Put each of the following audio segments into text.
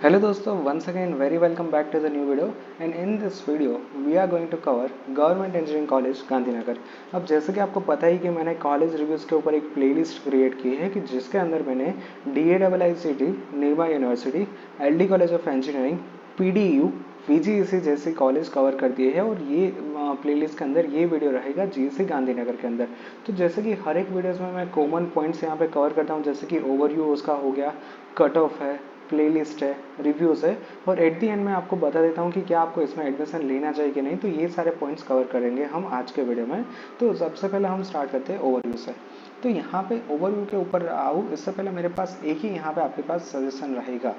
Hello दोस्तों, once again very welcome back to the new video and in this video we are going to cover government engineering college Gandhinagar. अब जैसे कि आपको पता ही कि मैंने कॉलेज रिव्यूज़ के ऊपर एक प्लेलिस्ट क्रिएट की है कि जिसके अंदर मैंने DAIICT, Nirma university, LD college of engineering, PDU, VGEC जैसी कॉलेज कवर कर दिए है और ये प्लेलिस्ट के अंदर ये वीडियो रहेगा GEC गांधीनगर के अंदर। तो जैसे कि हर एक वीडियोज़ में मैं कॉमन पॉइंट्स यहाँ पे कवर करता हूँ, जैसे कि ओवरव्यू उसका हो गया, कट ऑफ है, प्लेलिस्ट है, रिव्यूज़ है और एट दी एंड मैं आपको बता देता हूँ कि क्या आपको इसमें एडमिशन लेना चाहिए कि नहीं। तो ये सारे पॉइंट्स कवर करेंगे हम आज के वीडियो में। तो सबसे पहले हम स्टार्ट करते हैं ओवरव्यू से। तो यहाँ पे ओवरव्यू के ऊपर आऊँ इससे पहले मेरे पास एक ही यहाँ पे आपके पास सजेशन रहेगा।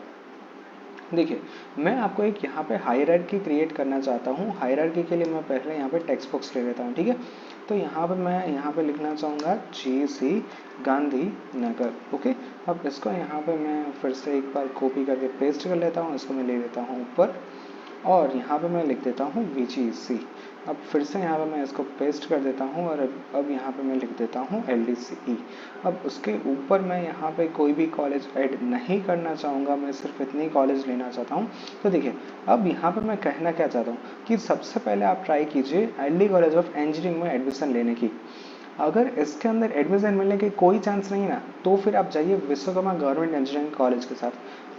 देखिए, मैं आपको एक यहाँ पे हायरार्की क्रिएट करना चाहता हूँ। हायरार्की के लिए मैं पहले यहाँ पे टेक्स्ट बॉक्स ले लेता हूँ, ठीक है। तो यहाँ पे मैं यहाँ पे लिखना चाहूँगा GC गांधीनगर, ओके। अब इसको यहाँ पे मैं फिर से एक बार कॉपी करके पेस्ट कर लेता हूँ, इसको मैं ले लेता हूँ ऊपर और यहाँ पे मैं लिख देता हूँ VGC। अब फिर से यहाँ पे मैं इसको पेस्ट कर देता हूँ और अब यहाँ पे मैं लिख देता हूँ LDCE। अब उसके ऊपर मैं यहाँ पे कोई भी कॉलेज ऐड नहीं करना चाहूँगा, मैं सिर्फ इतनी कॉलेज लेना चाहता हूँ। तो देखिए, अब यहाँ पे मैं कहना क्या चाहता हूँ कि सबसे पहले आप ट्राई कीजिए LD कॉलेज ऑफ इंजीनियरिंग में एडमिशन लेने की। अगर इसके अंदर एडमिशन मिलने की कोई चांस नहीं ना, तो फिर आप जाइए विश्वकर्मा गवर्नमेंट इंजीनियरिंग कॉलेज के साथ।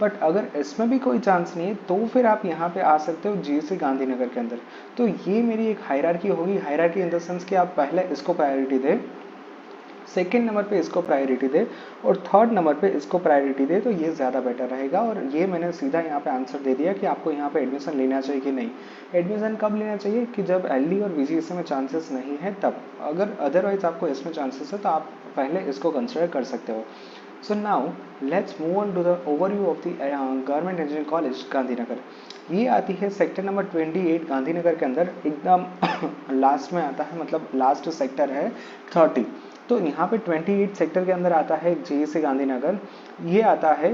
बट अगर इसमें भी कोई चांस नहीं है तो फिर आप यहाँ पे आ सकते हो GC गांधीनगर के अंदर। तो ये मेरी एक हायरार्की होगी। हायरार्की इन द सेंस कि आप पहले इसको प्रायोरिटी दें, सेकेंड नंबर पे इसको प्रायोरिटी दे और थर्ड नंबर पे इसको प्रायोरिटी दे, तो ये ज़्यादा बेटर रहेगा। और ये मैंने सीधा यहाँ पे आंसर दे दिया कि आपको यहाँ पे एडमिशन लेना चाहिए कि नहीं। एडमिशन कब लेना चाहिए कि जब LD और VGC में चांसेस नहीं है तब। अगर अदरवाइज आपको इसमें चांसेस है तो आप पहले इसको कंसिडर कर सकते हो। So now let's move on to the overview of the government engineering college Gandhinagar. ये आती है सेक्टर नंबर 28 गांधीनगर के अंदर, एकदम लास्ट में आता है, मतलब लास्ट सेक्टर है 30। तो यहाँ पे 28 सेक्टर के अंदर आता है GC गांधीनगर। ये आता है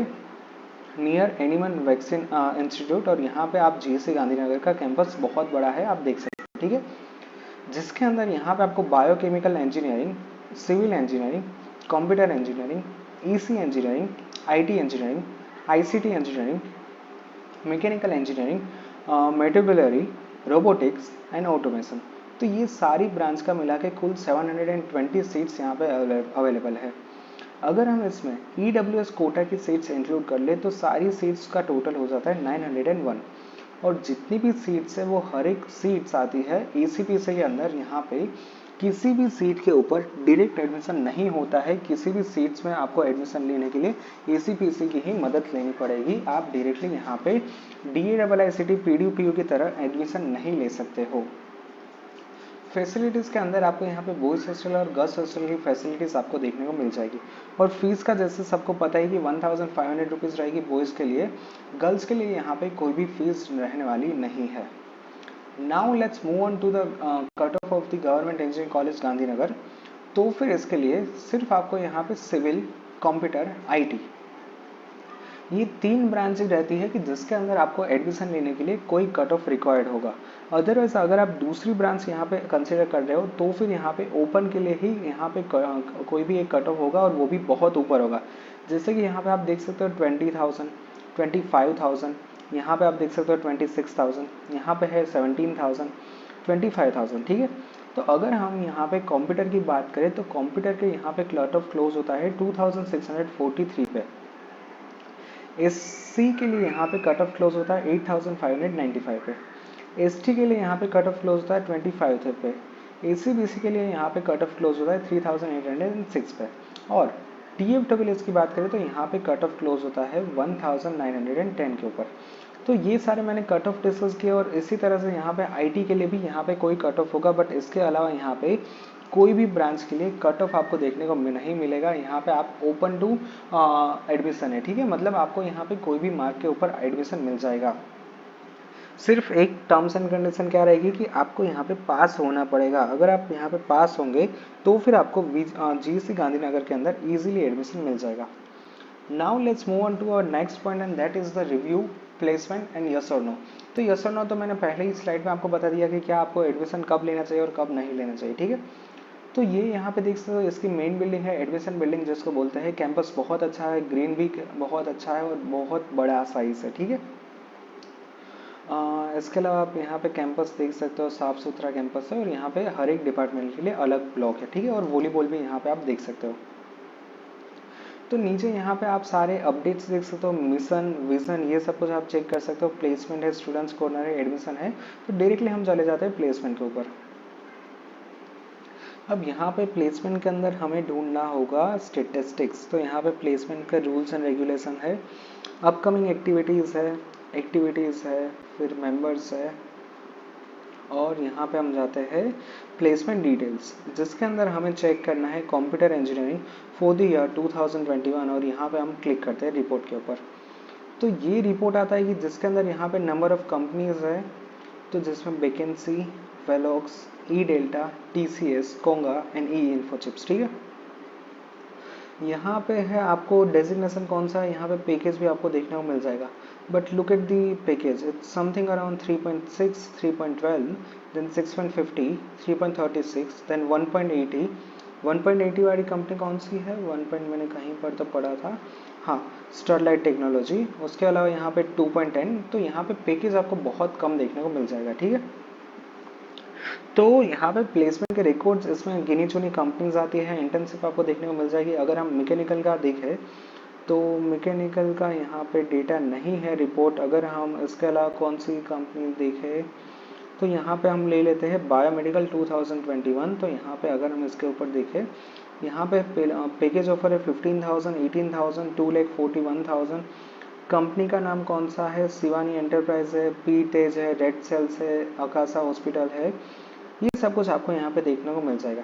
नियर एनिमल वैक्सीन इंस्टीट्यूट और यहाँ पे आप GC गांधीनगर का कैंपस बहुत बड़ा है, आप देख सकते हैं, ठीक है। जिसके अंदर यहाँ पे आपको biochemical engineering, civil engineering, computer engineering, EC engineering, IT engineering, ICT engineering, mechanical engineering, metallurgy, robotics and automation. तो ये सारी ब्रांच का मिला के कुल 720 सीट्स यहाँ पे अवेलेबल है। अगर हम इसमें EWS कोटा की सीट्स इंक्लूड कर ले तो सारी सीट्स का टोटल हो जाता है 901। और जितनी भी सीट्स है वो हर एक सीट्स आती है ACPC के अंदर। यहाँ पे किसी भी सीट के ऊपर डायरेक्ट एडमिशन नहीं होता है। किसी भी सीट्स में आपको एडमिशन लेने के लिए ACPC की ही मदद लेनी पड़ेगी। आप डायरेक्टली यहाँ पे DAIICT PDU की तरह एडमिशन नहीं ले सकते हो। फैसिलिटीज़ के अंदर आपको यहाँ पे बॉयज़ हॉस्टल और गर्ल्स हॉस्टल की फैसिलिटीज़ आपको देखने को मिल जाएगी। और फीस का जैसे सबको पता है कि 1500 रुपीज़ रहेगी बॉयज़ के लिए। गर्ल्स के लिए यहाँ पे कोई भी फीस रहने वाली नहीं है। Now let's move on to the cut off the government engineering college Gandhinagar. तो फिर इसके लिए सिर्फ आपको यहाँ पे सिविल, कंप्यूटर, IT, ये तीन ब्रांचेज रहती है कि जिसके अंदर आपको एडमिशन लेने के लिए कोई कट ऑफ रिक्वायर्ड होगा। अदरवाइज अगर आप दूसरी ब्रांच यहाँ पे कंसिडर कर रहे हो तो फिर यहाँ पे ओपन के लिए ही यहाँ पे कोई भी एक कट ऑफ होगा और वो भी बहुत ऊपर होगा। जैसे कि यहाँ पे आप देख सकते हो 20,000, 25,000, यहाँ पे आप देख सकते हो 26,000, यहाँ पे है 17,000, 25,000, ठीक है। तो अगर हम यहाँ पे कंप्यूटर की बात करें तो कंप्यूटर के यहाँ पे कट ऑफ क्लोज होता है 2643 पे। SC के लिए यहाँ पे कट ऑफ क्लोज होता है 8,595 पे। ST के लिए यहाँ पे कट ऑफ क्लोज होता है 25 पे। ACBC के लिए यहाँ पे कट ऑफ क्लोज होता है 3,806 पे। और TFWS की बात करें तो यहाँ पे कट ऑफ क्लोज होता है 1,910 के ऊपर। तो ये सारे मैंने कट ऑफ डिस्कस किए और इसी तरह से यहाँ पे IT के लिए भी यहाँ पे कोई कट ऑफ होगा, बट इसके अलावा यहाँ पे कोई भी ब्रांच के लिए कट ऑफ आपको देखने को नहीं मिलेगा। यहाँ पे आप ओपन टू एडमिशन है, ठीक है। मतलब आपको यहाँ पे कोई भी मार्क के ऊपर एडमिशन मिल जाएगा। सिर्फ एक टर्म्स एंड कंडीशन क्या रहेगी कि आपको यहाँ पे पास होना पड़ेगा। अगर आप यहाँ पे पास होंगे तो फिर आपको GC गांधीनगर के अंदर इजीली एडमिशन मिल जाएगा। Now let's move on to our next point and that is the review, placement and yes और नो। तो यस और नो तो मैंने पहले ही स्लाइड में आपको बता दिया कि क्या आपको एडमिशन कब लेना चाहिए और कब नहीं लेना चाहिए, ठीक है। तो ये यहाँ पे देख सकते हो, इसकी मेन बिल्डिंग है एडमिशन बिल्डिंग जिसको बोलते हैं। कैंपस बहुत अच्छा है, ग्रीन भी बहुत अच्छा है और बहुत बड़ा साइज है, ठीक है। इसके अलावा आप यहाँ पे कैंपस देख सकते हो, साफ सुथरा कैंपस है और यहाँ पे हर एक डिपार्टमेंट के लिए अलग ब्लॉक है, ठीक है। और वॉलीबॉल भी यहाँ पे आप देख सकते हो। तो नीचे यहाँ पे आप सारे अपडेट्स देख सकते हो, मिशन विजन ये सब कुछ आप चेक कर सकते हो। प्लेसमेंट है, स्टूडेंट्स कॉर्नर है, एडमिशन है। तो डायरेक्टली हम चले जाते हैं प्लेसमेंट के ऊपर। अब यहाँ पे प्लेसमेंट के अंदर हमें ढूंढना होगा स्टेटिस्टिक्स। तो यहाँ पे प्लेसमेंट का रूल्स एंड रेगुलेशन है, अपकमिंग एक्टिविटीज़ है, फिर मेंबर्स है, और यहाँ पे हम जाते हैं प्लेसमेंट डिटेल्स, जिसके अंदर हमें चेक करना है computer engineering for the year 2021। और यहाँ पे हम क्लिक करते हैं रिपोर्ट के ऊपर। तो ये रिपोर्ट आता है कि जिसके अंदर यहाँ पे नंबर ऑफ कंपनीज है, तो जिसमें वैकेंसी, वेलॉक्स, ई डेल्टा, TCS, कोंगा एंड ई इन्फोचिप्स, ठीक है। यहाँ पे है आपको डेजिग्नेशन कौन सा है, यहाँ पे पैकेज भी आपको देखने को मिल जाएगा। But look at the package, it's something around 3.6, 3.12, then 6.50, 3.36, then 1.80। 1.80 वाली कंपनी कौन सी है, 1 मैंने कहीं पर तो पढ़ा था, हाँ, स्टरलाइट टेक्नोलॉजी। उसके अलावा यहाँ पे 2.10। तो यहाँ पे पैकेज आपको बहुत कम देखने को मिल जाएगा, ठीक है। तो यहाँ पे प्लेसमेंट के रिकॉर्ड्स, इसमें गिनी चुनी कंपनीज आती है। इंटर्नशिप आपको देखने को मिल जाएगी। अगर हम मैकेनिकल का देखें तो मैकेनिकल का यहाँ पे डेटा नहीं है रिपोर्ट। अगर हम इसके अलावा कौन सी कंपनी देखें तो यहाँ पे हम ले लेते हैं बायोमेडिकल 2021। तो यहाँ पे अगर हम इसके ऊपर देखें, यहाँ पे पैकेज ऑफर है 15,000, 18,000, 2,41,000। कंपनी का नाम कौन सा है, शिवानी एंटरप्राइज है, पी तेज है, रेड सेल्स है, अकाशा हॉस्पिटल है। ये सब कुछ आपको यहाँ पे देखने को मिल जाएगा।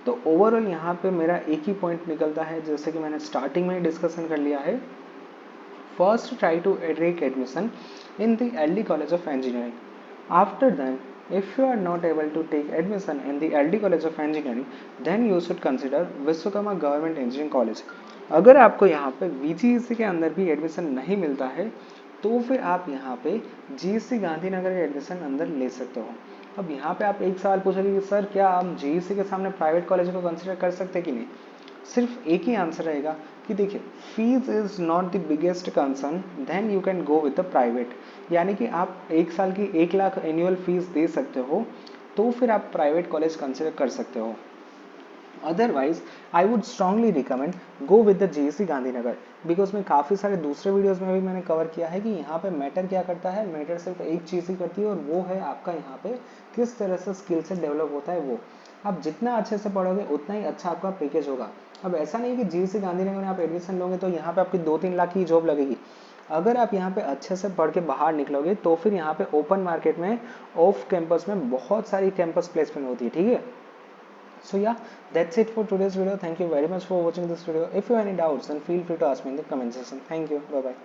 तो ओवरऑल यहाँ पे मेरा एक ही पॉइंट निकलता है, जैसे कि मैंने स्टार्टिंग में ही डिस्कशन कर लिया है। First try to take admission in the LD college of engineering. After that if you are not able to take admission in the LD college of engineering, then you should consider Vishwakarma government engineering college. अगर आपको यहाँ पे VGEC के अंदर भी admission नहीं मिलता है तो फिर आप यहाँ पे GEC गांधीनगर के एडमिशन अंदर ले सकते हो। अब यहाँ पे आप एक सवाल पूछोगे कि सर क्या हम GEC के सामने प्राइवेट कॉलेज को कंसिडर कर सकते हैं कि नहीं। सिर्फ एक ही आंसर रहेगा कि देखिए, fees is not the biggest concern, then you can go with the private. यानी कि आप एक साल की 1 लाख एनुअल फीस दे सकते हो तो फिर आप प्राइवेट कॉलेज कंसिडर कर सकते हो। Otherwise I would strongly recommend go with the GEC Gandhinagar, because में काफ़ी सारे दूसरे वीडियोस में भी मैंने कवर किया है कि यहाँ पे मैटर क्या करता है। मैटर सिर्फ एक चीज़ ही करती है और वो है आपका यहाँ पे किस तरह से स्किल से डेवलप होता है। वो आप जितना अच्छे से पढ़ोगे उतना ही अच्छा आपका पैकेज होगा। अब ऐसा नहीं कि GEC गांधीनगर में आप एडमिशन लोगे तो यहाँ पे आपकी 2-3 लाख की जॉब लगेगी। अगर आप यहाँ पे अच्छे से पढ़ के बाहर निकलोगे तो फिर यहाँ पे ओपन मार्केट में ऑफ कैंपस में बहुत सारी कैंपस प्लेसमेंट होती है, ठीक है। So yeah, that's it for today's video. Thank you very much for watching this video. If you have any doubts, then feel free to ask me in the comment section. Thank you. Bye bye.